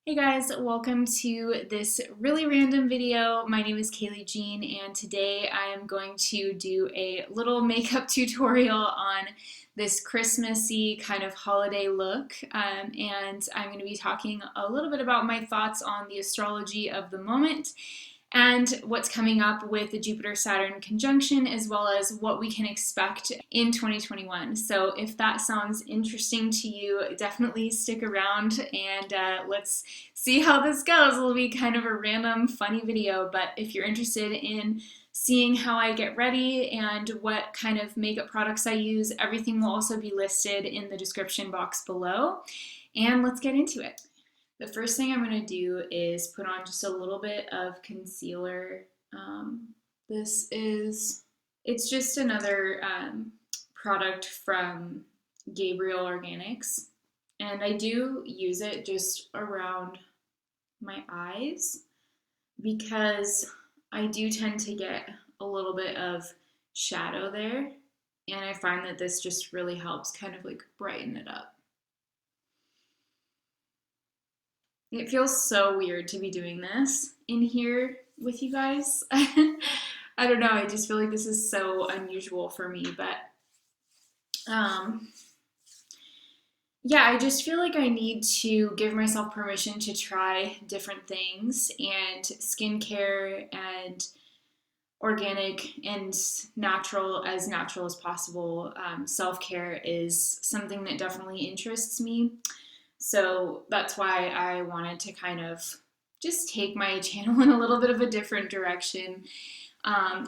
Hey guys, welcome to this really random video. My name is Kaylee Jean and today I am going to do a little makeup tutorial on this Christmassy kind of holiday look, and I'm going to be talking a little bit about my thoughts on the astrology of the moment and what's coming up with the Jupiter-Saturn conjunction, as well as what we can expect in 2021. So if that sounds interesting to you, definitely stick around and let's see how this goes. It'll be kind of a random, funny video, but if you're interested in seeing how I get ready and what kind of makeup products I use, everything will also be listed in the description box below. And let's get into it. The first thing I'm going to do is put on just a little bit of concealer. It's just another product from Gabriel Organics, and I do use it just around my eyes because I do tend to get a little bit of shadow there, and I find that this just really helps kind of like brighten it up. It feels so weird to be doing this in here with you guys. I don't know, I just feel like this is so unusual for me, but yeah, I just feel like I need to give myself permission to try different things, and skincare and organic and natural as possible. Self-care is something that definitely interests me. So that's why I wanted to kind of just take my channel in a little bit of a different direction,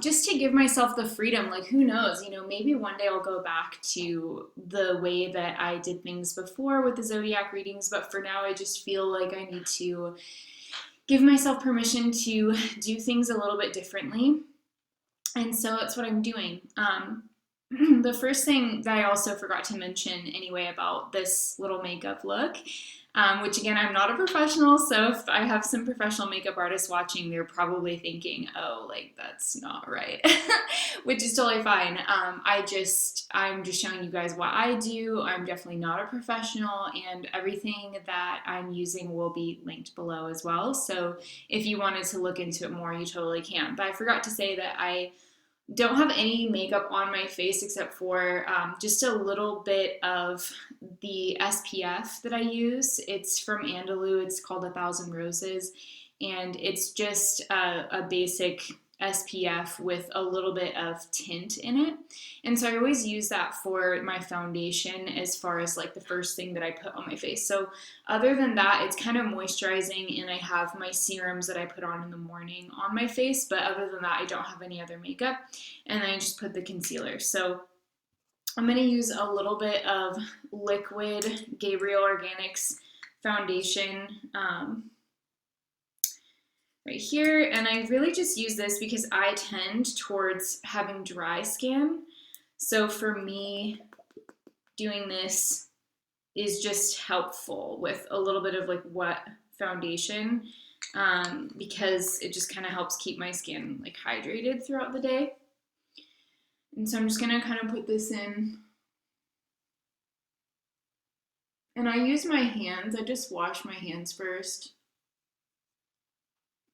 just to give myself the freedom. Like, who knows, maybe one day I'll go back to the way that I did things before with the zodiac readings, but for now I just feel like I need to give myself permission to do things a little bit differently. And so that's what I'm doing. The first thing that I also forgot to mention anyway about this little makeup look, which again, I'm not a professional, so if I have some professional makeup artists watching, they're probably thinking, oh, like, that's not right, which is totally fine. I'm just showing you guys what I do. I'm definitely not a professional, and everything that I'm using will be linked below as well. So if you wanted to look into it more, you totally can. But I forgot to say that I don't have any makeup on my face except for just a little bit of the SPF that I use. It's from Andalou. It's called 1,000 Roses, and it's just a basic SPF with a little bit of tint in it. And so I always use that for my foundation as far as like the first thing that I put on my face. So other than that, it's kind of moisturizing, and I have my serums that I put on in the morning on my face, but other than that, I don't have any other makeup. And then I just put the concealer. So I'm going to use a little bit of liquid Gabriel Organics foundation right here, and I really just use this because I tend towards having dry skin. So for me, doing this is just helpful with a little bit of like wet foundation, because it just kind of helps keep my skin like hydrated throughout the day. And so I'm just gonna kind of put this in, and I use my hands. I just wash my hands first,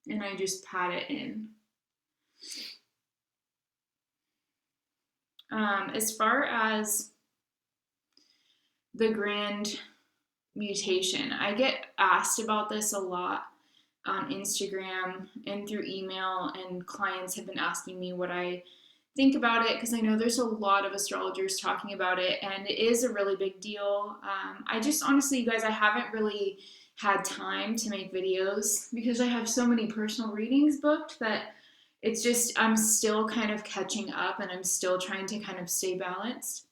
and I just pat it in. As far as the grand mutation, I get asked about this a lot on Instagram and through email, and clients have been asking me what I think about it, because I know there's a lot of astrologers talking about it, and it is a really big deal. I just honestly, you guys, I haven't really had time to make videos because I have so many personal readings booked that it's just, I'm still kind of catching up, and I'm still trying to kind of stay balanced.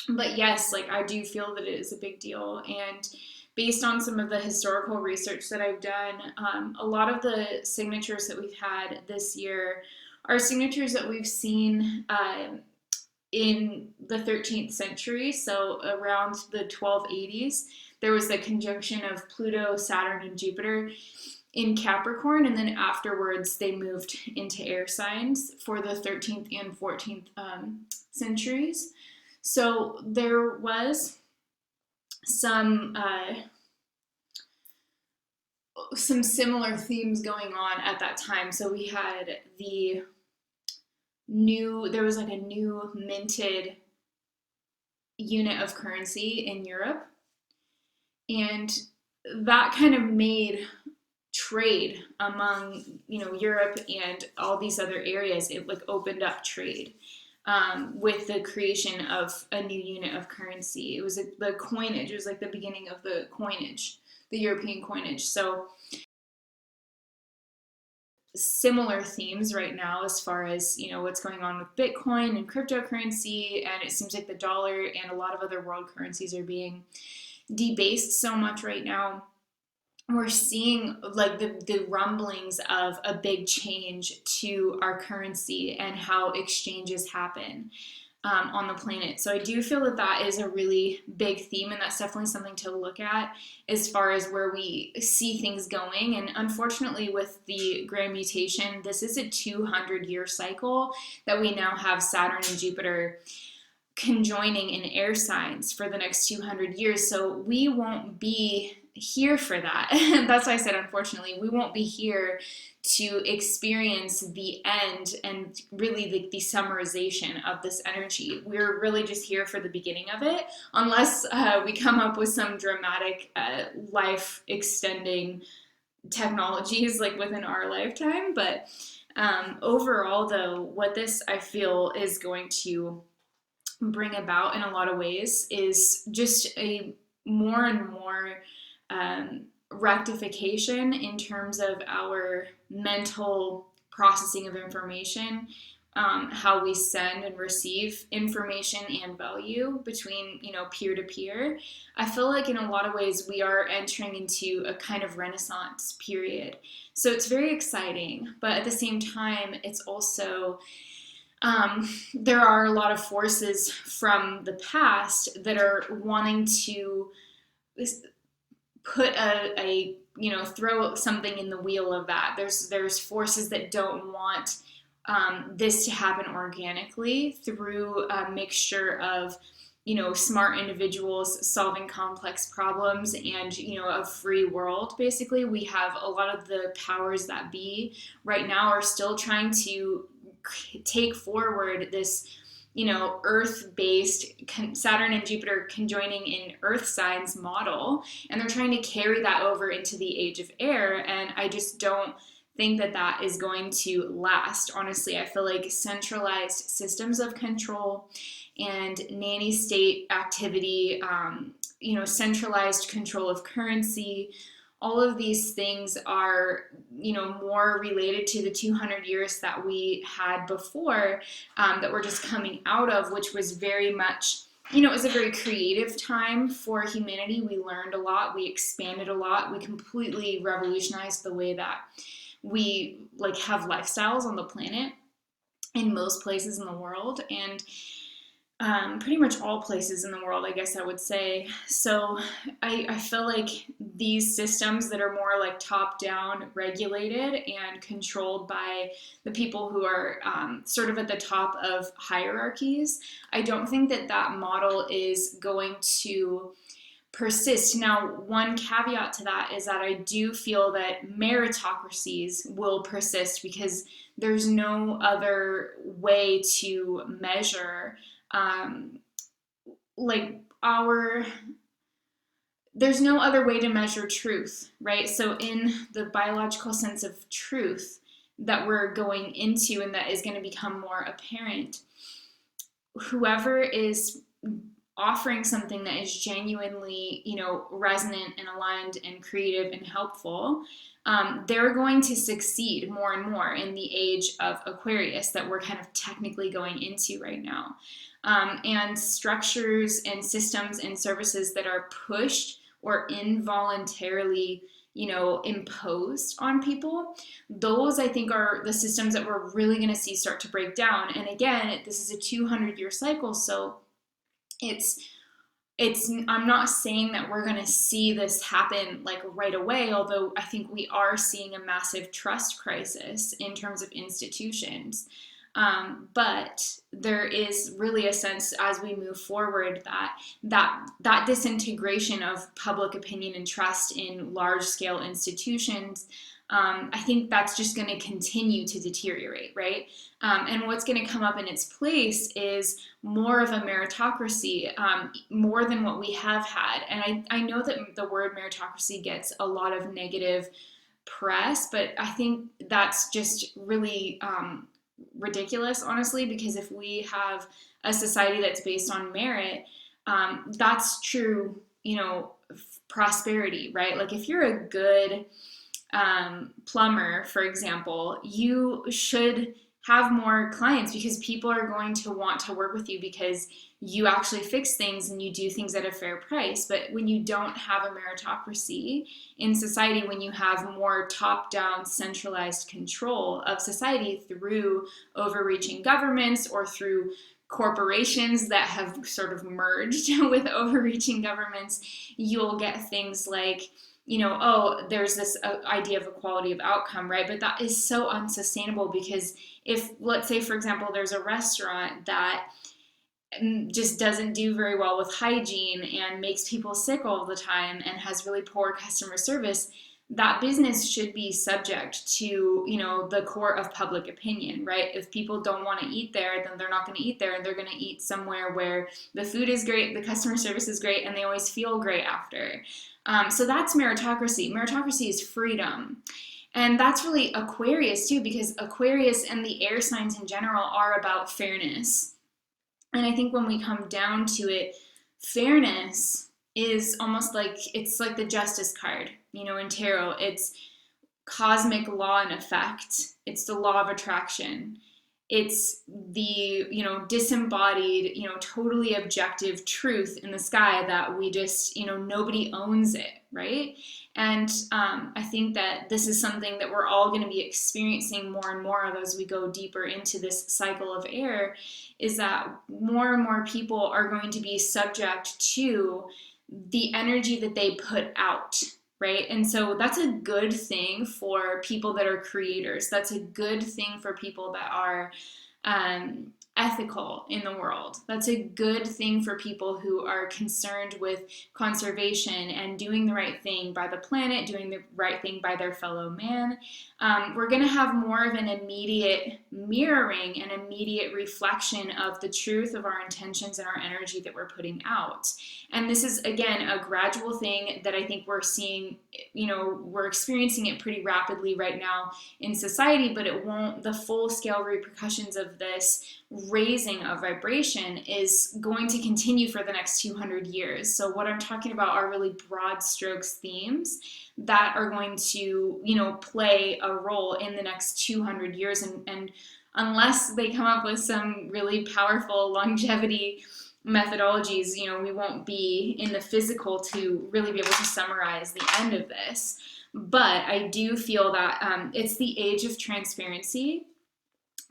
But yes, like, I do feel that it is a big deal, and based on some of the historical research that I've done, a lot of the signatures that we've had this year are signatures that we've seen in the 13th century. So around the 1280s, there was the conjunction of Pluto, Saturn, and Jupiter in Capricorn, and then afterwards they moved into air signs for the 13th and 14th centuries. So there was some some similar themes going on at that time. So we had there was like a new minted unit of currency in Europe, and that kind of made trade among Europe and all these other areas. It like opened up trade with the creation of a new unit of currency. It was the coinage. It was like the beginning of the coinage, the European coinage. So similar themes right now as far as what's going on with Bitcoin and cryptocurrency, and it seems like the dollar and a lot of other world currencies are being debased so much right now. We're seeing like the rumblings of a big change to our currency and how exchanges happen on the planet. So I do feel that that is a really big theme, and that's definitely something to look at as far as where we see things going. And unfortunately, with the grand mutation, this is a 200-year cycle that we now have Saturn and Jupiter conjoining in air signs for the next 200 years. So we won't be here for that. That's why I said, unfortunately, we won't be here to experience the end and really the summarization of this energy. We're really just here for the beginning of it, unless we come up with some dramatic life extending technologies like within our lifetime. But overall, though, what this I feel is going to bring about in a lot of ways is just a more and more rectification in terms of our mental processing of information, how we send and receive information and value between peer to peer. I feel like in a lot of ways we are entering into a kind of renaissance period. So it's very exciting, but at the same time it's also there are a lot of forces from the past that are wanting to put a throw something in the wheel of that. There's forces that don't want this to happen organically through a mixture of smart individuals solving complex problems and a free world. Basically, we have a lot of the powers that be right now are still trying to take forward this earth-based Saturn and Jupiter conjoining in earth signs model, and they're trying to carry that over into the age of air, and I just don't think that that is going to last. Honestly, I feel like centralized systems of control and nanny state activity, centralized control of currency, all of these things are, more related to the 200 years that we had before, that we're just coming out of, which was very much, it was a very creative time for humanity. We learned a lot, we expanded a lot, we completely revolutionized the way that we have lifestyles on the planet in most places in the world, and pretty much all places in the world, I guess I would say. So I feel like these systems that are more like top-down regulated and controlled by the people who are sort of at the top of hierarchies, I don't think that that model is going to persist. Now, one caveat to that is that I do feel that meritocracies will persist because there's no other way to measure there's no other way to measure truth, right? So in the biological sense of truth that we're going into and that is going to become more apparent, whoever is offering something that is genuinely, resonant and aligned and creative and helpful, they're going to succeed more and more in the age of Aquarius that we're kind of technically going into right now. And structures and systems and services that are pushed or involuntarily, imposed on people, those I think are the systems that we're really going to see start to break down. And again, this is a 200-year cycle, so I'm not saying that we're going to see this happen right away, although I think we are seeing a massive trust crisis in terms of institutions. But there is really a sense as we move forward that disintegration of public opinion and trust in large scale institutions, I think that's just going to continue to deteriorate, right? And what's going to come up in its place is more of a meritocracy, more than what we have had. And I know that the word meritocracy gets a lot of negative press, but I think that's just really ridiculous, honestly, because if we have a society that's based on merit, that's true, prosperity, right? Like if you're a good plumber, for example, you should have more clients because people are going to want to work with you because you actually fix things and you do things at a fair price. But when you don't have a meritocracy in society, when you have more top-down centralized control of society through overreaching governments or through corporations that have sort of merged with overreaching governments, you'll get things like, there's this idea of equality of outcome, right? But that is so unsustainable because if, let's say, for example, there's a restaurant that just doesn't do very well with hygiene and makes people sick all the time and has really poor customer service, that business should be subject to, the court of public opinion, right? If people don't want to eat there, then they're not going to eat there, and they're going to eat somewhere where the food is great, the customer service is great, and they always feel great after. So that's meritocracy. Meritocracy is freedom. And that's really Aquarius too, because Aquarius and the air signs in general are about fairness. And I think when we come down to it, fairness is almost like, it's like the justice card, in tarot. It's cosmic law and effect. It's the law of attraction. It's the, disembodied, totally objective truth in the sky that we just, nobody owns it, right? And I think that this is something that we're all going to be experiencing more and more of as we go deeper into this cycle of air, is that more and more people are going to be subject to the energy that they put out, right? And so that's a good thing for people that are creators. That's a good thing for people that are ethical in the world. That's a good thing for people who are concerned with conservation and doing the right thing by the planet, doing the right thing by their fellow man. We're going to have more of an immediate mirroring, an immediate reflection of the truth of our intentions and our energy that we're putting out. And this is, again, a gradual thing that I think we're seeing, we're experiencing it pretty rapidly right now in society, but it won't, the full scale repercussions of this raising of vibration is going to continue for the next 200 years. So what I'm talking about are really broad strokes themes that are going to, play a role in the next 200 years. And unless they come up with some really powerful longevity methodologies, we won't be in the physical to really be able to summarize the end of this. But I do feel that it's the age of transparency.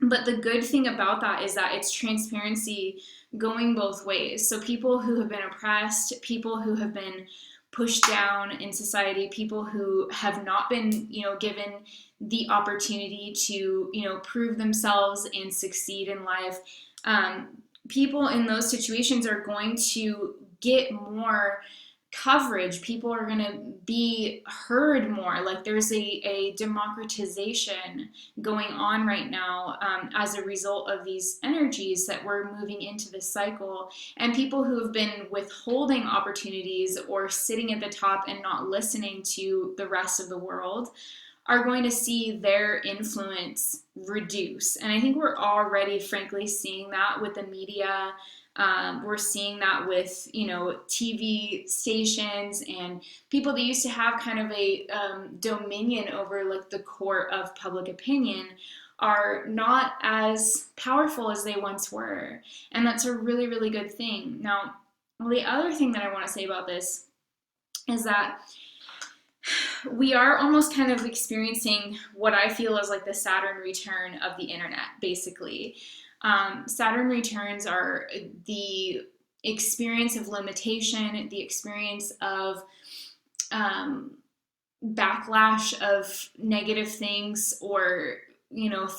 But the good thing about that is that it's transparency going both ways. So people who have been oppressed, people who have been pushed down in society, people who have not been, given the opportunity to, prove themselves and succeed in life, people in those situations are going to get more coverage. People are going to be heard more. Like there's a democratization going on right now as a result of these energies that we're moving into this cycle. And people who have been withholding opportunities or sitting at the top and not listening to the rest of the world are going to see their influence reduce. And I think we're already, frankly, seeing that with the media. We're seeing that with, TV stations and people that used to have kind of a dominion over like the court of public opinion are not as powerful as they once were. And that's a really, really good thing. Now, the other thing that I want to say about this is that we are almost kind of experiencing what I feel is like the Saturn return of the internet, basically. Saturn returns are the experience of limitation, the experience of backlash of negative things, or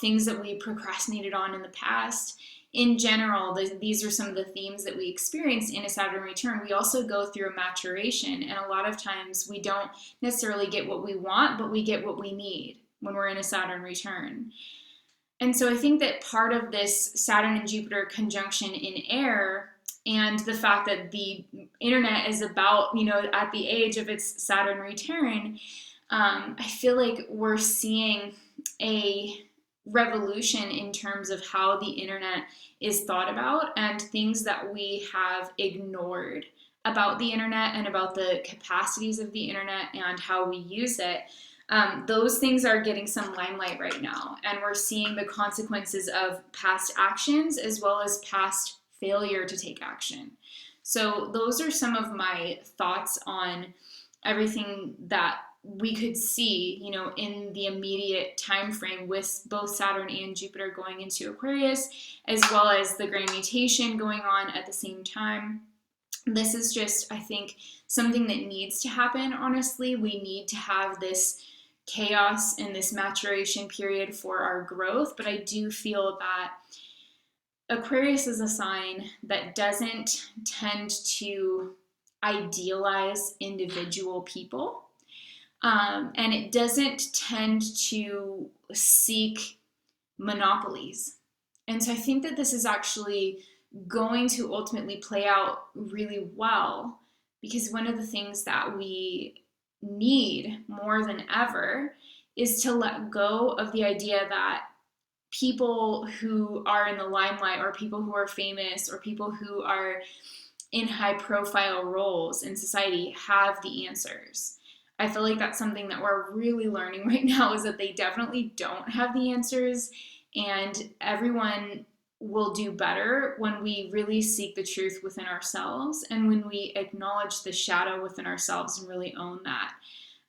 things that we procrastinated on in the past. In general, these are some of the themes that we experience in a Saturn return. We also go through a maturation, and a lot of times we don't necessarily get what we want, but we get what we need when we're in a Saturn return. And so I think that part of this Saturn and Jupiter conjunction in air, and the fact that the internet is about, at the age of its Saturn return, I feel like we're seeing a revolution in terms of how the internet is thought about and things that we have ignored about the internet and about the capacities of the internet and how we use it. Those things are getting some limelight right now, and we're seeing the consequences of past actions as well as past failure to take action. So those are some of my thoughts on everything that we could see, in the immediate time frame with both Saturn and Jupiter going into Aquarius, as well as the Grand Mutation going on at the same time. This is just, I think, something that needs to happen, honestly. We need to have this chaos and this maturation period for our growth, but I do feel that Aquarius is a sign that doesn't tend to idealize individual people. And it doesn't tend to seek monopolies. And so I think that this is actually going to ultimately play out really well, because one of the things that we need more than ever is to let go of the idea that people who are in the limelight, or people who are famous, or people who are in high profile roles in society have the answers. I feel like that's something that we're really learning right now, is that they definitely don't have the answers, and everyone will do better when we really seek the truth within ourselves, and when we acknowledge the shadow within ourselves and really own that,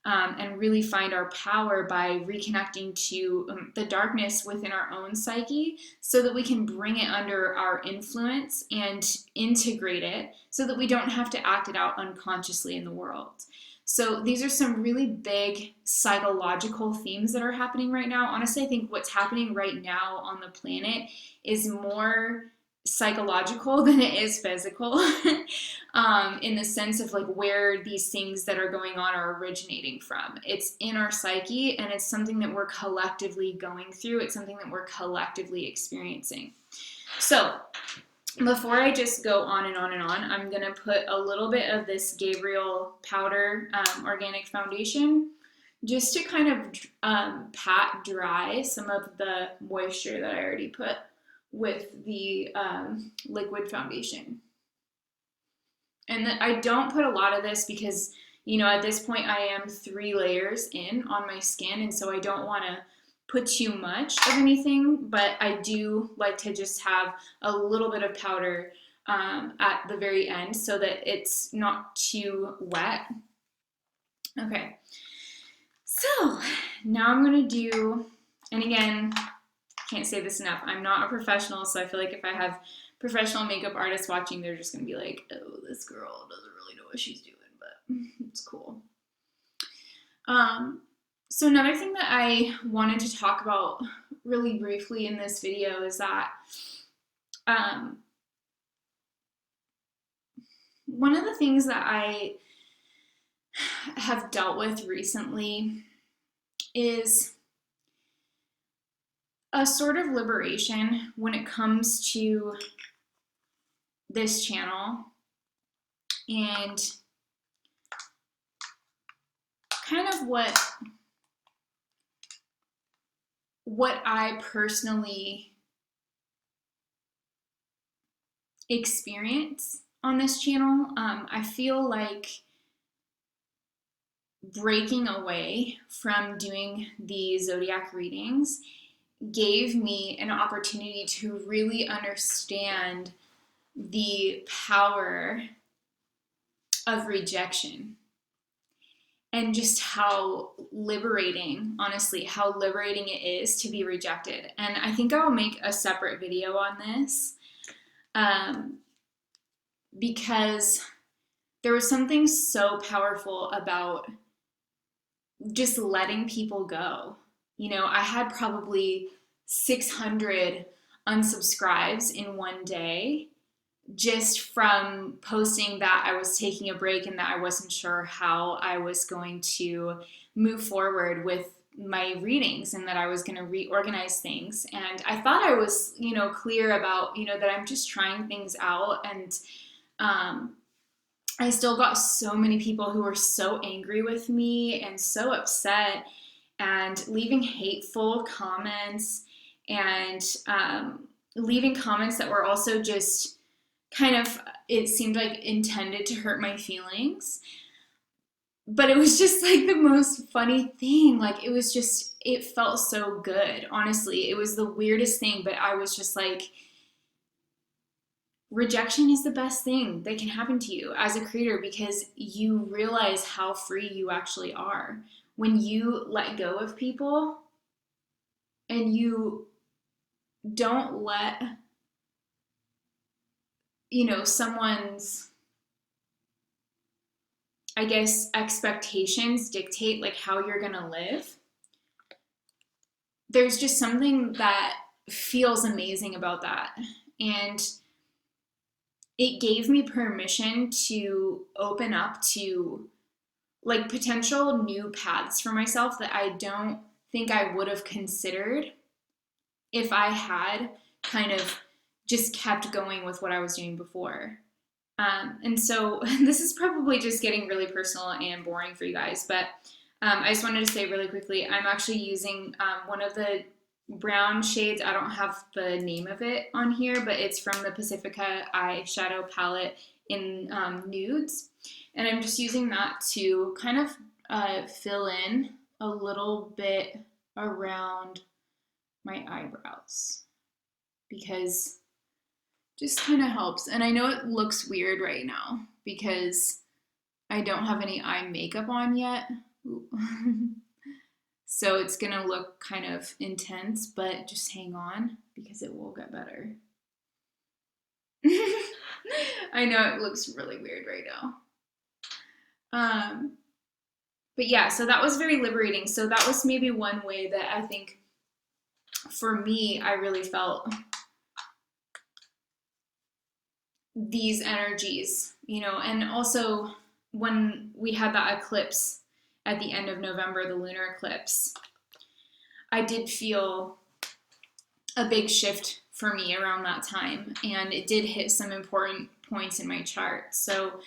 and really find our power by reconnecting to the darkness within our own psyche, so that we can bring it under our influence and integrate it so that we don't have to act it out unconsciously in the world. So these are some really big psychological themes that are happening right now. Honestly, I think what's happening right now on the planet is more psychological than it is physical, in the sense of like where these things that are going on are originating from. It's in our psyche, and it's something that we're collectively going through. It's something that we're collectively experiencing. So before I just go on and on and on, I'm going to put a little bit of this Gabriel powder organic foundation just to kind of pat dry some of the moisture that I already put with the liquid foundation. And I don't put a lot of this because, at this point I am 3 layers in on my skin, and so I don't want to put too much of anything, but I do like to just have a little bit of powder at the very end so that it's not too wet. Okay, so now I'm going to do, and again, can't say this enough, I'm not a professional, so I feel like if I have professional makeup artists watching, they're just going to be like, oh, this girl doesn't really know what she's doing, but it's cool. So another thing that I wanted to talk about really briefly in this video is that one of the things that I have dealt with recently is a sort of liberation when it comes to this channel, and kind of what I personally experience on this channel. I feel like breaking away from doing the zodiac readings gave me an opportunity to really understand the power of rejection, and just how liberating, honestly, how liberating it is to be rejected. And I think I'll make a separate video on this, because there was something so powerful about just letting people go. I had probably 600 unsubscribes in one day just from posting that I was taking a break and that I wasn't sure how I was going to move forward with my readings and that I was going to reorganize things. And I thought I was, clear about, that I'm just trying things out. And I still got so many people who were so angry with me and so upset and leaving hateful comments and leaving comments that were also just kind of, it seemed like intended to hurt my feelings. But it was just like the most funny thing. Like it felt so good. Honestly, it was the weirdest thing, but I was just like, rejection is the best thing that can happen to you as a creator because you realize how free you actually are. When you let go of people and you don't let, someone's, I guess, expectations dictate like how you're going to live, there's just something that feels amazing about that. And it gave me permission to open up to like potential new paths for myself that I don't think I would have considered if I had kind of just kept going with what I was doing before. And so this is probably just getting really personal and boring for you guys, but I just wanted to say really quickly, I'm actually using one of the brown shades. I don't have the name of it on here, but it's from the Pacifica eyeshadow palette in nudes. And I'm just using that to kind of fill in a little bit around my eyebrows because just kind of helps. And I know it looks weird right now because I don't have any eye makeup on yet. So it's gonna look kind of intense, but just hang on because it will get better. I know it looks really weird right now. But yeah, so that was very liberating. So that was maybe one way that I think for me, I really felt these energies, and also when we had that eclipse at the end of November, the lunar eclipse, I did feel a big shift for me around that time, and it did hit some important points in my chart. So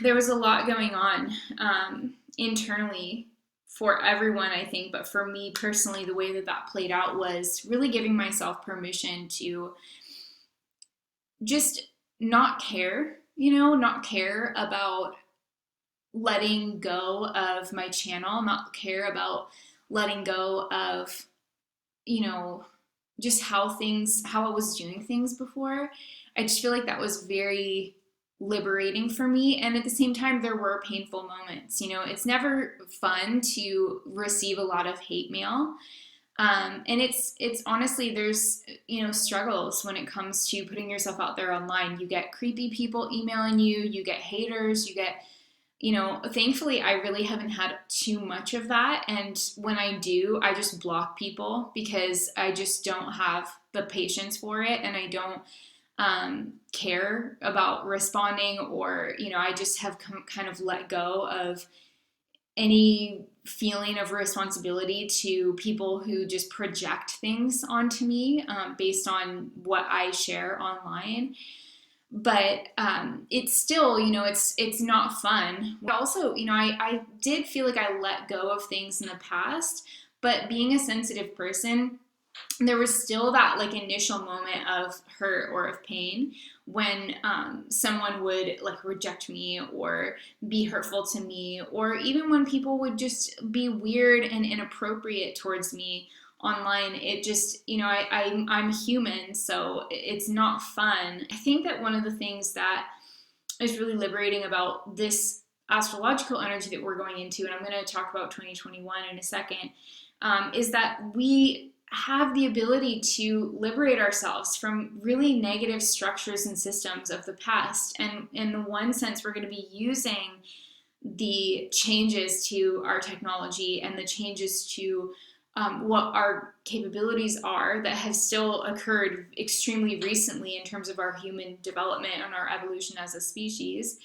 there was a lot going on internally for everyone, I think, but for me personally, the way that that played out was really giving myself permission to just not care, not care about letting go of my channel, not care about letting go of, just how I was doing things before. I just feel like that was very liberating for me. And at the same time, there were painful moments. It's never fun to receive a lot of hate mail. And it's honestly, there's, struggles when it comes to putting yourself out there online. You get creepy people emailing you, you get haters, you get, thankfully I really haven't had too much of that. And when I do, I just block people because I just don't have the patience for it. And I don't care about responding or, I just have kind of let go of any feeling of responsibility to people who just project things onto me based on what I share online. But it's still, it's not fun. Also, I did feel like I let go of things in the past, but being a sensitive person, there was still that like initial moment of hurt or of pain when someone would like reject me or be hurtful to me, or even when people would just be weird and inappropriate towards me online. It just, I'm human, so it's not fun. I think that one of the things that is really liberating about this astrological energy that we're going into, and I'm going to talk about 2021 in a second, is that we have the ability to liberate ourselves from really negative structures and systems of the past. And in the one sense, we're going to be using the changes to our technology and the changes to what our capabilities are that have still occurred extremely recently in terms of our human development and our evolution as a species.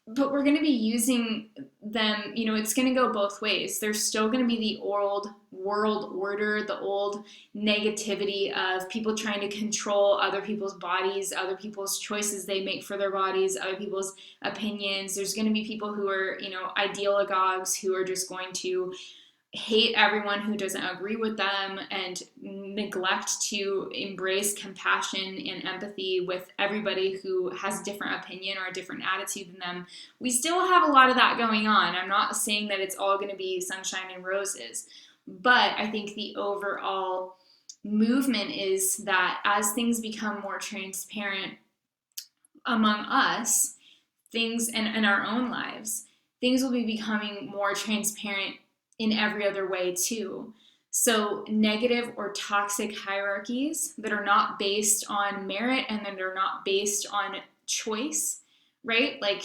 But we're going to be using them, it's going to go both ways. There's still going to be the old world order, the old negativity of people trying to control other people's bodies, other people's choices they make for their bodies, other people's opinions. There's going to be people who are, ideologues who are just going to hate everyone who doesn't agree with them and neglect to embrace compassion and empathy with everybody who has a different opinion or a different attitude than them. We still have a lot of that going on. I'm not saying that it's all going to be sunshine and roses, but I think the overall movement is that as things become more transparent among us, things and in our own lives, things will be becoming more transparent in every other way too. So negative or toxic hierarchies that are not based on merit and that are not based on choice, right? Like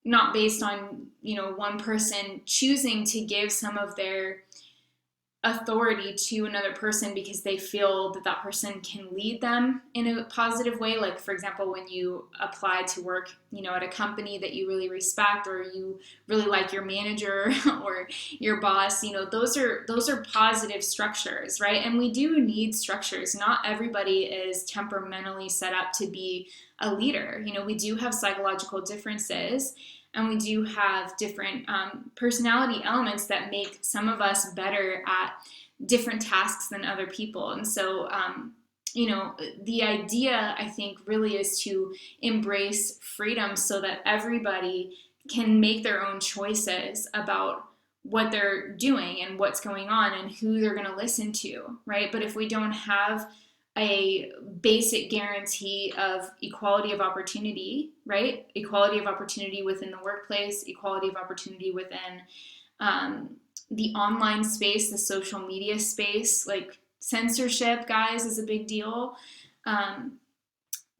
not based on, one person choosing to give some of their authority to another person because they feel that that person can lead them in a positive way. Like, for example, when you apply to work, at a company that you really respect, or you really like your manager or your boss, those are positive structures, right? And we do need structures. Not everybody is temperamentally set up to be a leader. We do have psychological differences, and we do have different personality elements that make some of us better at different tasks than other people. And so, the idea, I think, really is to embrace freedom so that everybody can make their own choices about what they're doing and what's going on and who they're going to listen to, right? But if we don't have a basic guarantee of equality of opportunity, right? Equality of opportunity within the workplace, equality of opportunity within the online space, the social media space. Like censorship, guys, is a big deal.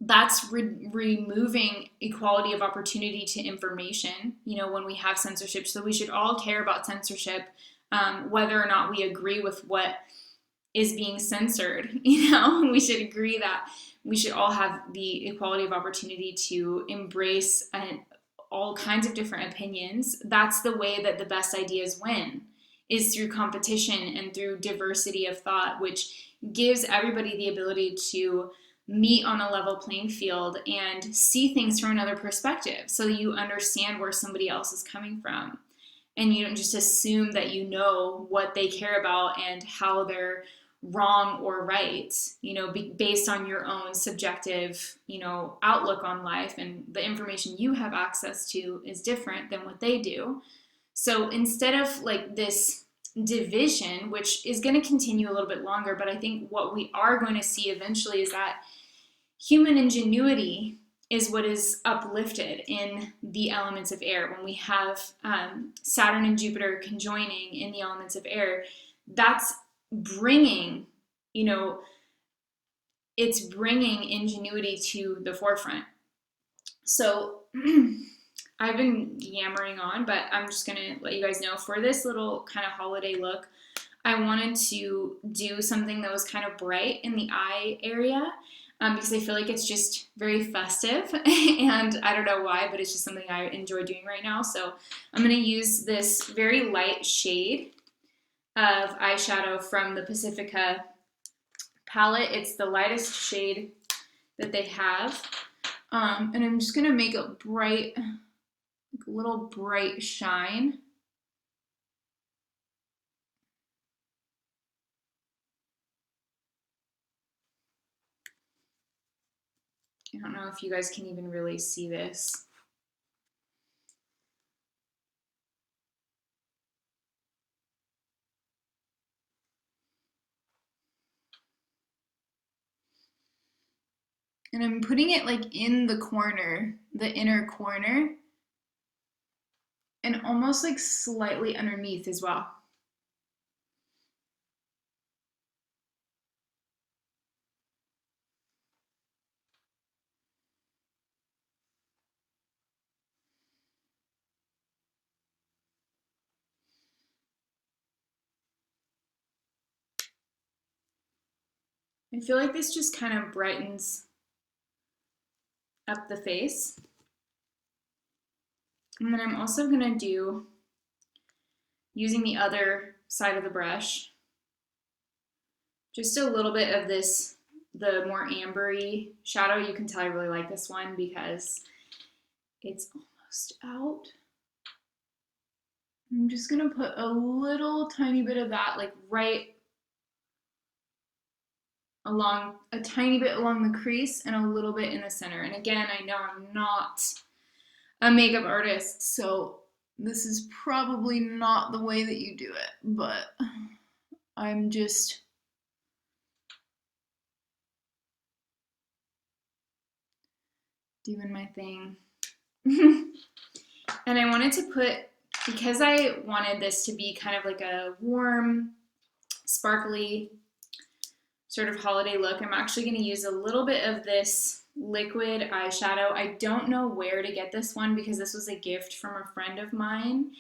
That's removing equality of opportunity to information, when we have censorship. So we should all care about censorship, whether or not we agree with what is being censored. We should agree that we should all have the equality of opportunity to embrace all kinds of different opinions. That's the way that the best ideas win, is through competition and through diversity of thought, which gives everybody the ability to meet on a level playing field and see things from another perspective, so that you understand where somebody else is coming from. And you don't just assume that you know what they care about and how they're wrong or right, based on your own subjective, outlook on life, and the information you have access to is different than what they do. So instead of like this division, which is going to continue a little bit longer, but I think what we are going to see eventually is that human ingenuity is what is uplifted in the elements of air. When we have Saturn and Jupiter conjoining in the elements of air, that's bringing, it's bringing ingenuity to the forefront. So I've been yammering on, but I'm just going to let you guys know, for this little kind of holiday look, I wanted to do something that was kind of bright in the eye area, because I feel like it's just very festive, and I don't know why, but it's just something I enjoy doing right now. So I'm going to use this very light shade of eyeshadow from the Pacifica palette. It's the lightest shade that they have, and I'm just going to make a bright, like a little bright shine. I don't know if you guys can even really see this. And I'm putting it like in the corner, the inner corner, and almost like slightly underneath as well. I feel like this just kind of brightens up the face. And then I'm also going to do, using the other side of the brush, just a little bit of this, the more ambery shadow. You can tell I really like this one because it's almost out. I'm just going to put a little tiny bit of that, like right along, a tiny bit along the crease and a little bit in the center. And again, I know I'm not a makeup artist, so this is probably not the way that you do it, but I'm just doing my thing. And I wanted to put, because I wanted this to be kind of like a warm, sparkly sort of holiday look, I'm actually going to use a little bit of this liquid eyeshadow. I don't know where to get this one because this was a gift from a friend of mine,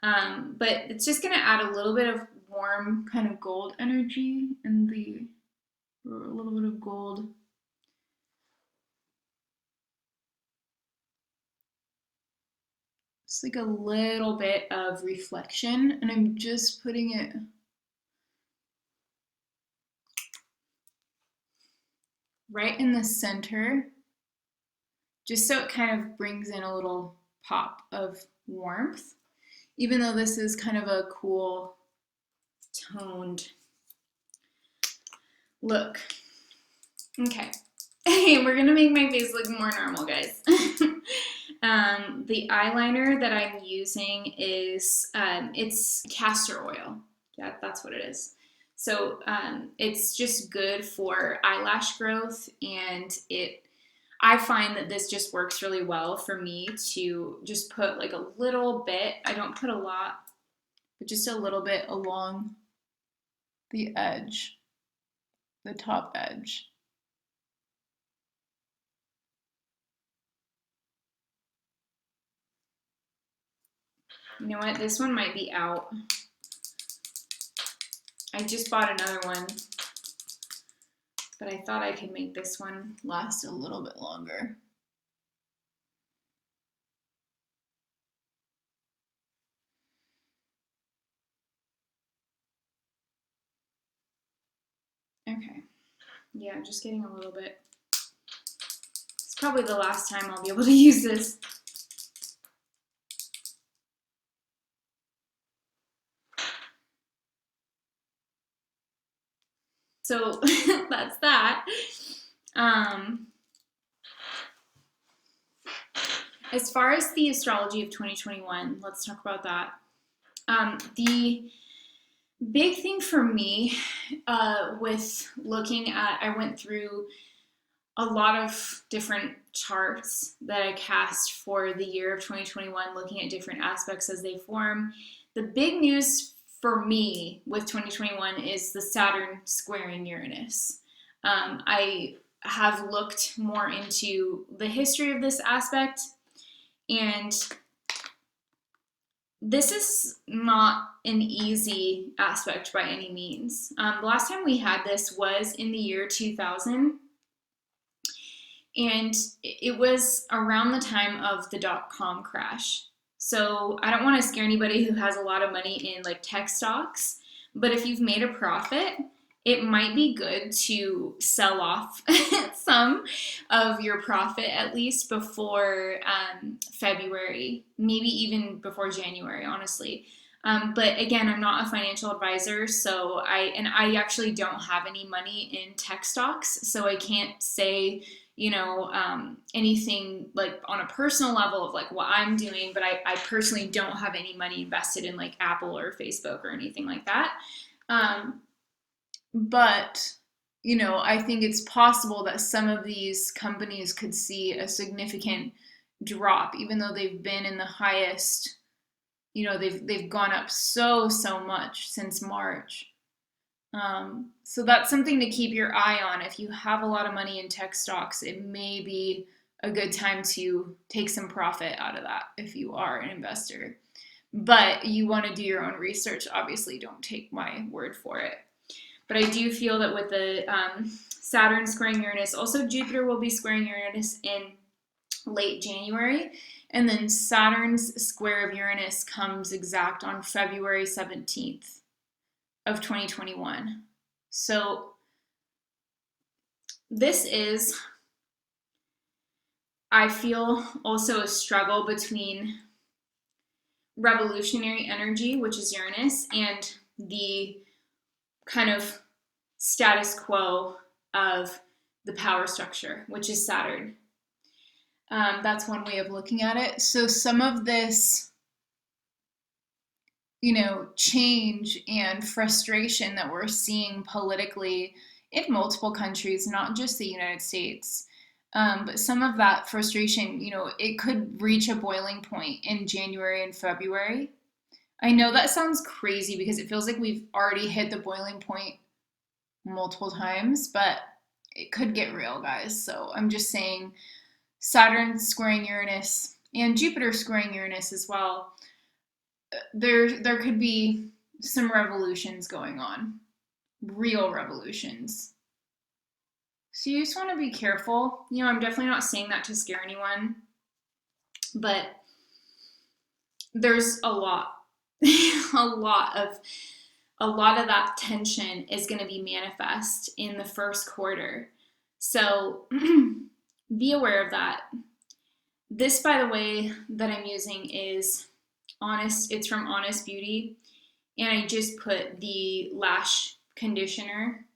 but it's just going to add a little bit of warm kind of gold energy and a little bit of gold. It's like a little bit of reflection, and I'm just putting it right in the center, just so it kind of brings in a little pop of warmth, even though this is kind of a cool toned look. Okay, we're gonna make my face look more normal, guys. The eyeliner that I'm using is, it's castor oil. Yeah, that's what it is. So it's just good for eyelash growth, and I find that this just works really well for me to just put like a little bit. I don't put a lot, but just a little bit along the edge, the top edge. You know what? This one might be out. I just bought another one, but I thought I could make this one last a little bit longer. Okay. Yeah, just getting a little bit. It's probably the last time I'll be able to use this. So that's that. As far as the astrology of 2021, let's talk about that. The big thing for me with looking at, I went through a lot of different charts that I cast for the year of 2021, looking at different aspects as they form. The big news for me with 2021 is the Saturn squaring Uranus. I have looked more into the history of this aspect, and this is not an easy aspect by any means. The last time we had this was in the year 2000, and it was around the time of the dot-com crash. So I don't want to scare anybody who has a lot of money in like tech stocks, but if you've made a profit, it might be good to sell off some of your profit at least before February, maybe even before January, honestly. But again, I'm not a financial advisor, so I actually don't have any money in tech stocks, so I can't say, you know, anything like on a personal level of like what I'm doing, but I personally don't have any money invested in like Apple or Facebook or anything like that. But, you know, I think it's possible that some of these companies could see a significant drop, even though they've been in the highest, you know, they've gone up so much since March. So that's something to keep your eye on. If you have a lot of money in tech stocks, it may be a good time to take some profit out of that if you are an investor. But you want to do your own research. Obviously, don't take my word for it. But I do feel that with the Saturn squaring Uranus, also Jupiter will be squaring Uranus in late January. And then Saturn's square of Uranus comes exact on February 17th of 2021. So this is, I feel, also a struggle between revolutionary energy, which is Uranus, and the kind of status quo of the power structure, which is Saturn. That's one way of looking at it. So some of this, change and frustration that we're seeing politically in multiple countries, not just the United States, but some of that frustration, it could reach a boiling point in January and February. I know that sounds crazy because it feels like we've already hit the boiling point multiple times, but it could get real, guys. So I'm just saying Saturn squaring Uranus and Jupiter squaring Uranus as well. There could be some revolutions going on, real revolutions. So you just want to be careful. I'm definitely not saying that to scare anyone, but there's a lot of that tension is going to be manifest in the first quarter. So be aware of that. This, by the way, that I'm using is Honest. It's from Honest Beauty, and I just put the lash conditioner.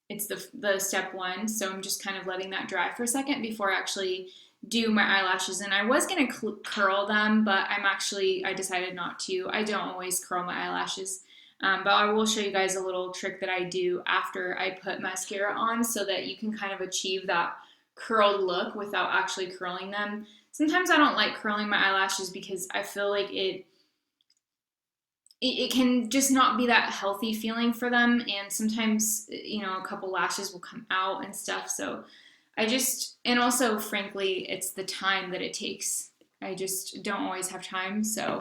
It's the step 1, so I'm just kind of letting that dry for a second before I actually do my eyelashes. And I was going to curl them, but I decided not to. I don't always curl my eyelashes, but I will show you guys a little trick that I do after I put mascara on so that you can kind of achieve that curled look without actually curling them. Sometimes I don't like curling my eyelashes because I feel like it can just not be that healthy feeling for them, and sometimes a couple lashes will come out and stuff. So and also frankly it's the time that it takes. I just don't always have time, so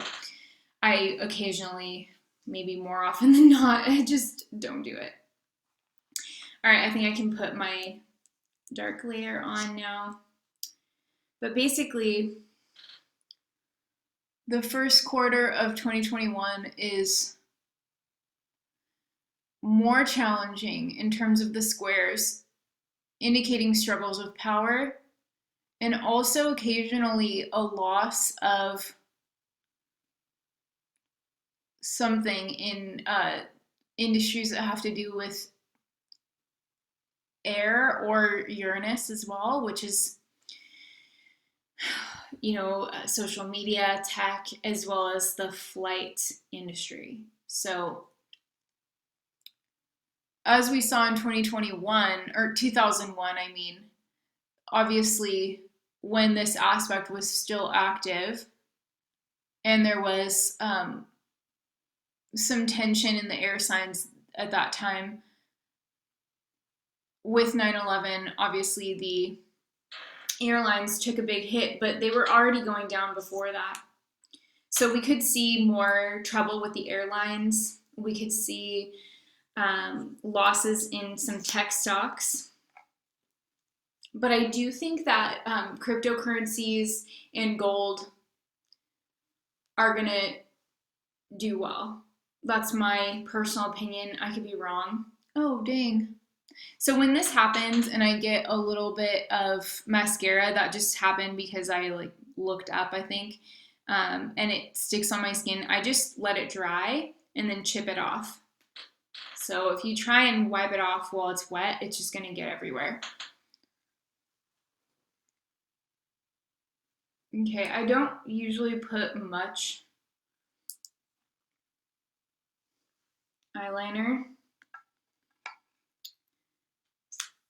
I occasionally, maybe more often than not, I just don't do it. All right, I think I can put my dark layer on now. But basically, the first quarter of 2021 is more challenging in terms of the squares, indicating struggles with power, and also occasionally a loss of something in industries that have to do with air or Uranus as well, which is social media, tech, as well as the flight industry. So as we saw in 2021, or 2001, obviously when this aspect was still active and there was some tension in the air signs at that time, with 9/11, obviously the airlines took a big hit, but they were already going down before that. So we could see more trouble with the airlines. We could see losses in some tech stocks. But I do think that cryptocurrencies and gold are going to do well. That's my personal opinion. I could be wrong. Oh, dang. So when this happens and I get a little bit of mascara, that just happened because I looked up, I think, and it sticks on my skin, I just let it dry and then chip it off. So if you try and wipe it off while it's wet, it's just going to get everywhere. Okay, I don't usually put much eyeliner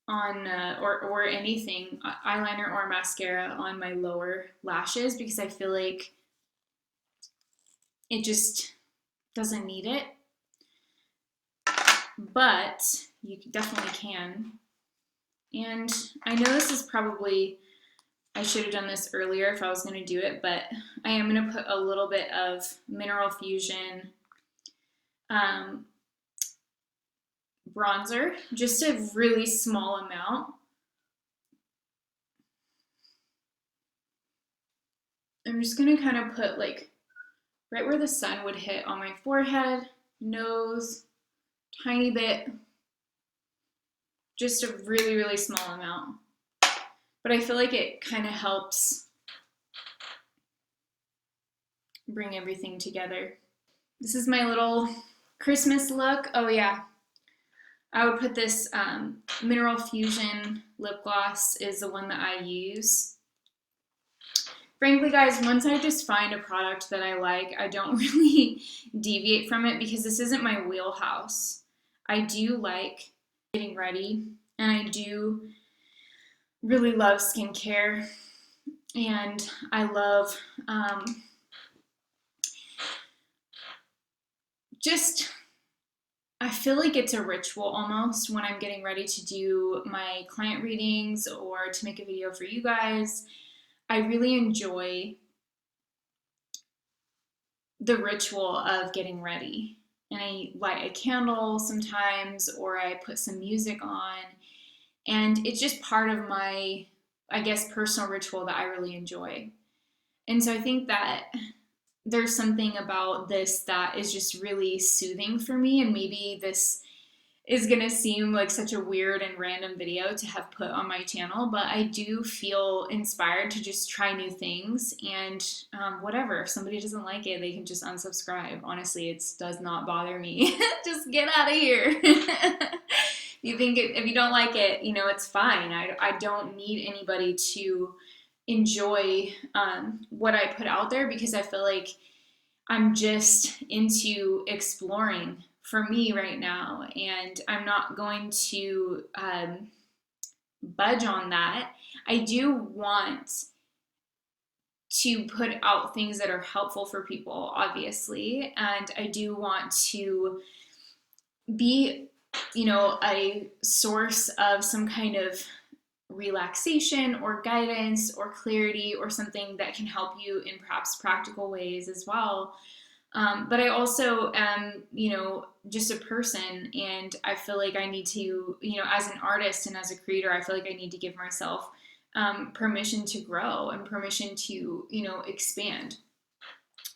on or anything, eyeliner or mascara on my lower lashes, because I feel like it just doesn't need it. But you definitely can. And I know this is probably, I should have done this earlier if I was going to do it, but I am going to put a little bit of Mineral Fusion bronzer, just a really small amount. I'm just gonna kind of put like right where the sun would hit on my forehead, nose, tiny bit, just a really, really small amount. But I feel like it kind of helps bring everything together. This is my little Christmas look. Oh yeah, I would put this Mineral Fusion lip gloss is the one that I use. Frankly, guys, once I just find a product that I like, I don't really deviate from it because this isn't my wheelhouse. I do like getting ready, and I do really love skincare, and I love I feel like it's a ritual almost when I'm getting ready to do my client readings or to make a video for you guys. I really enjoy the ritual of getting ready. And I light a candle sometimes, or I put some music on. And it's just part of my, I guess, personal ritual that I really enjoy. And so I think that there's something about this that is just really soothing for me, and maybe this is gonna seem like such a weird and random video to have put on my channel, but I do feel inspired to just try new things, and whatever, if somebody doesn't like it, they can just unsubscribe. Honestly, it does not bother me. Just get out of here. If you don't like it, you know, it's fine. I don't need anybody to enjoy what I put out there, because I feel like I'm just into exploring for me right now, and I'm not going to budge on that. I do want to put out things that are helpful for people, obviously, and I do want to be, you know, a source of some kind of relaxation or guidance or clarity or something that can help you in perhaps practical ways as well. But I also am, you know, just a person, and I feel like I need to, you know, as an artist and as a creator, I feel like I need to give myself permission to grow and permission to, you know, expand.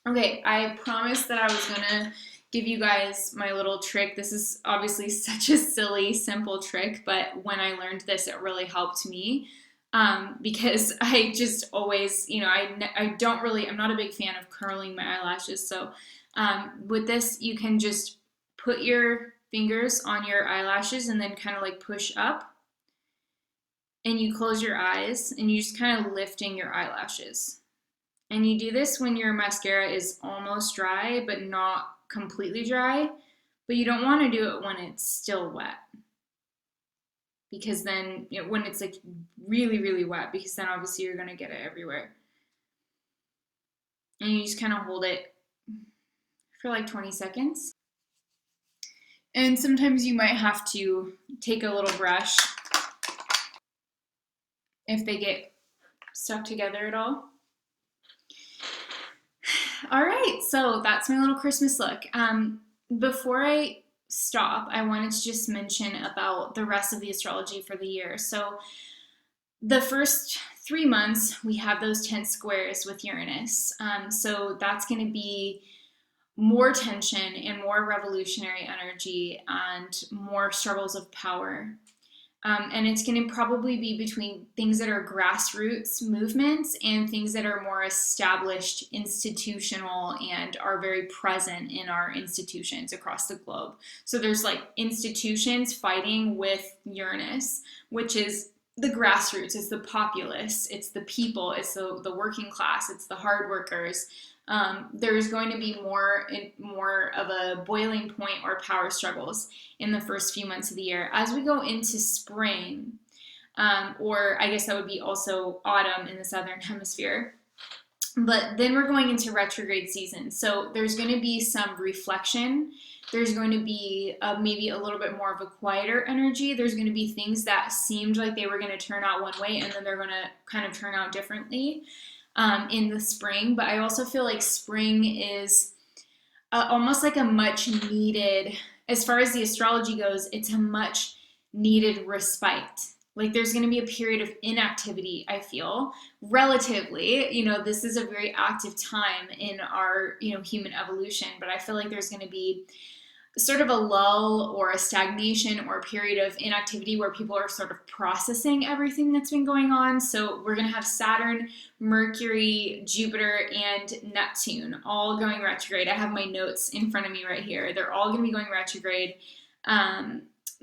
Okay, I promised that I was gonna give you guys my little trick. This is obviously such a silly, simple trick, but when I learned this, it really helped me. Because I just always, you know, I don't really, I'm not a big fan of curling my eyelashes. So with this, you can just put your fingers on your eyelashes and then kind of like push up, and you close your eyes and you just kind of lifting your eyelashes. And you do this when your mascara is almost dry, but not completely dry. But you don't want to do it when it's still wet, because then, you know, when it's like really, really wet, because then obviously you're going to get it everywhere. And you just kind of hold it for like 20 seconds. And sometimes you might have to take a little brush if they get stuck together at all. All right, so that's my little Christmas look. Before I stop, I wanted to just mention about the rest of the astrology for the year. So the first 3 months, we have those 10 squares with Uranus. So that's going to be more tension and more revolutionary energy and more struggles of power. And it's going to probably be between things that are grassroots movements and things that are more established, institutional, and are very present in our institutions across the globe. So there's like institutions fighting with Uranus, which is the grassroots, it's the populace, it's the people, it's the working class, it's the hard workers. There's going to be more of a boiling point or power struggles in the first few months of the year. As we go into spring, or I guess that would be also autumn in the southern hemisphere, but then we're going into retrograde season. So there's going to be some reflection. There's going to be maybe a little bit more of a quieter energy. There's going to be things that seemed like they were going to turn out one way, and then they're going to kind of turn out differently in the spring. But I also feel like spring is almost like a much needed, as far as the astrology goes, it's a much needed respite. Like there's going to be a period of inactivity, I feel, relatively. This is a very active time in our, human evolution, but I feel like there's going to be sort of a lull or a stagnation or a period of inactivity where people are sort of processing everything that's been going on. So we're going to have Saturn, Mercury, Jupiter, and Neptune all going retrograde. I have my notes in front of me right here. They're all going to be going retrograde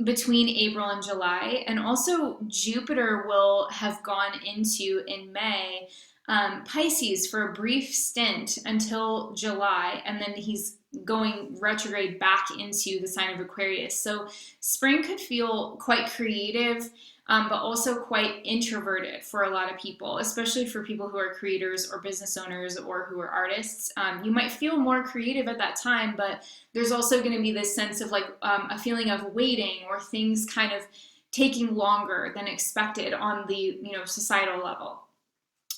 between April and July. And also, Jupiter will have gone into, in May, Pisces for a brief stint until July, and then he's going retrograde back into the sign of Aquarius. So spring could feel quite creative, but also quite introverted for a lot of people, especially for people who are creators or business owners or who are artists. You might feel more creative at that time, but there's also going to be this sense of like a feeling of waiting or things kind of taking longer than expected on the societal level.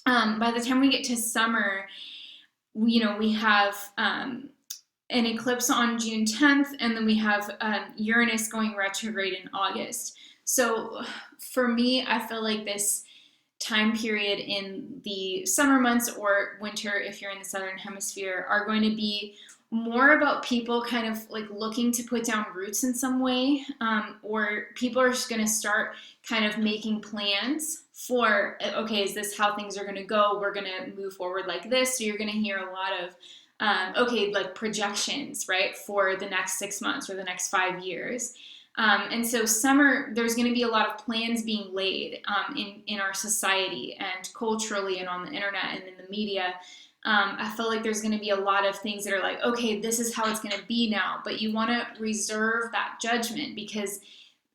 By the time we get to summer, we have an eclipse on June 10th, and then we have Uranus going retrograde in August. So for me, I feel like this time period in the summer months or winter, if you're in the southern hemisphere, are going to be more about people kind of like looking to put down roots in some way, or people are just going to start kind of making plans for, okay, is this how things are going to go? We're going to move forward like this. So you're going to hear a lot of like projections, right, for the next 6 months or the next 5 years. And so summer, there's going to be a lot of plans being laid in our society and culturally and on the internet and in the media. I feel like there's going to be a lot of things that are like, okay, this is how it's going to be now. But you want to reserve that judgment, because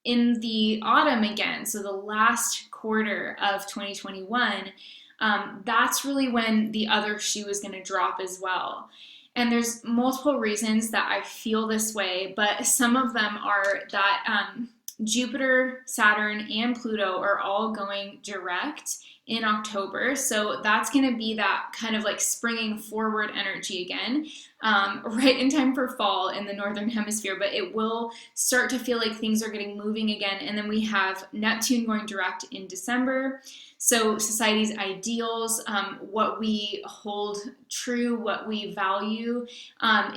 in the autumn again, so the last quarter of 2021, that's really when the other shoe is going to drop as well. And there's multiple reasons that I feel this way, but some of them are that Jupiter, Saturn, and Pluto are all going direct in October. So that's going to be that kind of like springing forward energy again, right in time for fall in the northern hemisphere. But it will start to feel like things are getting moving again. And then we have Neptune going direct in December. So society's ideals, what we hold true, what we value,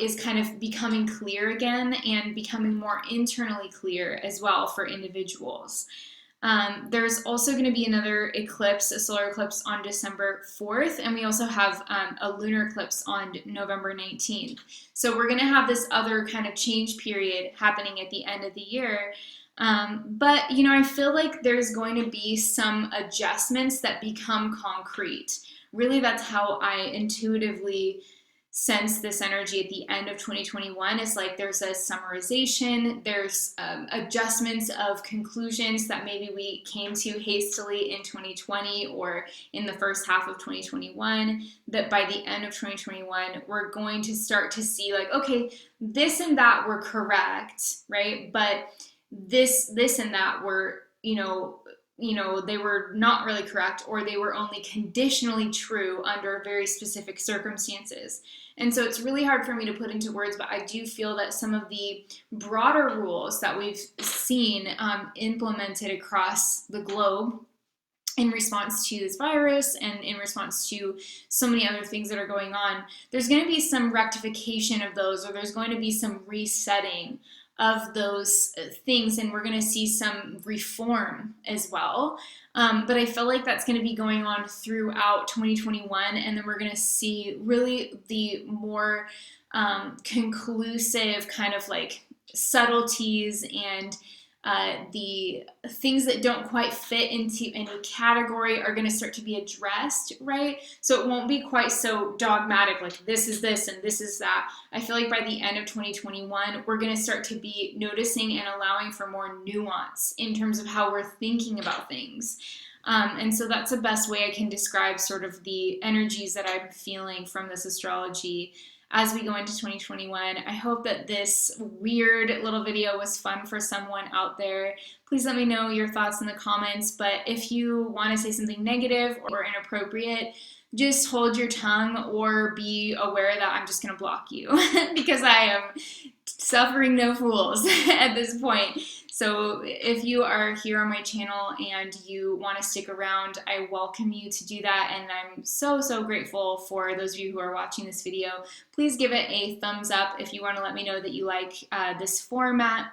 is kind of becoming clear again and becoming more internally clear as well for individuals. There's also going to be another eclipse, a solar eclipse on December 4th, and we also have a lunar eclipse on November 19th. So we're going to have this other kind of change period happening at the end of the year. But, I feel like there's going to be some adjustments that become concrete. Really, that's how I intuitively sense this energy at the end of 2021. Is like there's a summarization, there's adjustments of conclusions that maybe we came to hastily in 2020 or in the first half of 2021, that by the end of 2021, we're going to start to see like, okay, this and that were correct, right? But this and that were, they were not really correct, or they were only conditionally true under very specific circumstances. And so it's really hard for me to put into words, but I do feel that some of the broader rules that we've seen implemented across the globe in response to this virus and in response to so many other things that are going on, there's going to be some rectification of those, or there's going to be some resetting of those things, and we're going to see some reform as well. But I feel like that's going to be going on throughout 2021, and then we're going to see really the more conclusive kind of like subtleties and the things that don't quite fit into any category are going to start to be addressed, right? So it won't be quite so dogmatic, like this is this and this is that. I feel like by the end of 2021, we're going to start to be noticing and allowing for more nuance in terms of how we're thinking about things. And so that's the best way I can describe sort of the energies that I'm feeling from this astrology as we go into 2021. I hope that this weird little video was fun for someone out there. Please let me know your thoughts in the comments, but if you want to say something negative or inappropriate, just hold your tongue or be aware that I'm just going to block you because I am suffering no fools at this point. So if you are here on my channel and you want to stick around, I welcome you to do that, and I'm so, so grateful for those of you who are watching this video. Please give it a thumbs up if you want to let me know that you like this format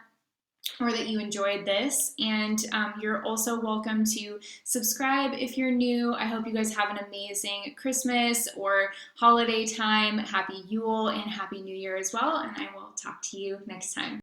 or that you enjoyed this, and you're also welcome to subscribe if you're new. I hope you guys have an amazing Christmas or holiday time. Happy Yule and Happy New Year as well, and I will talk to you next time.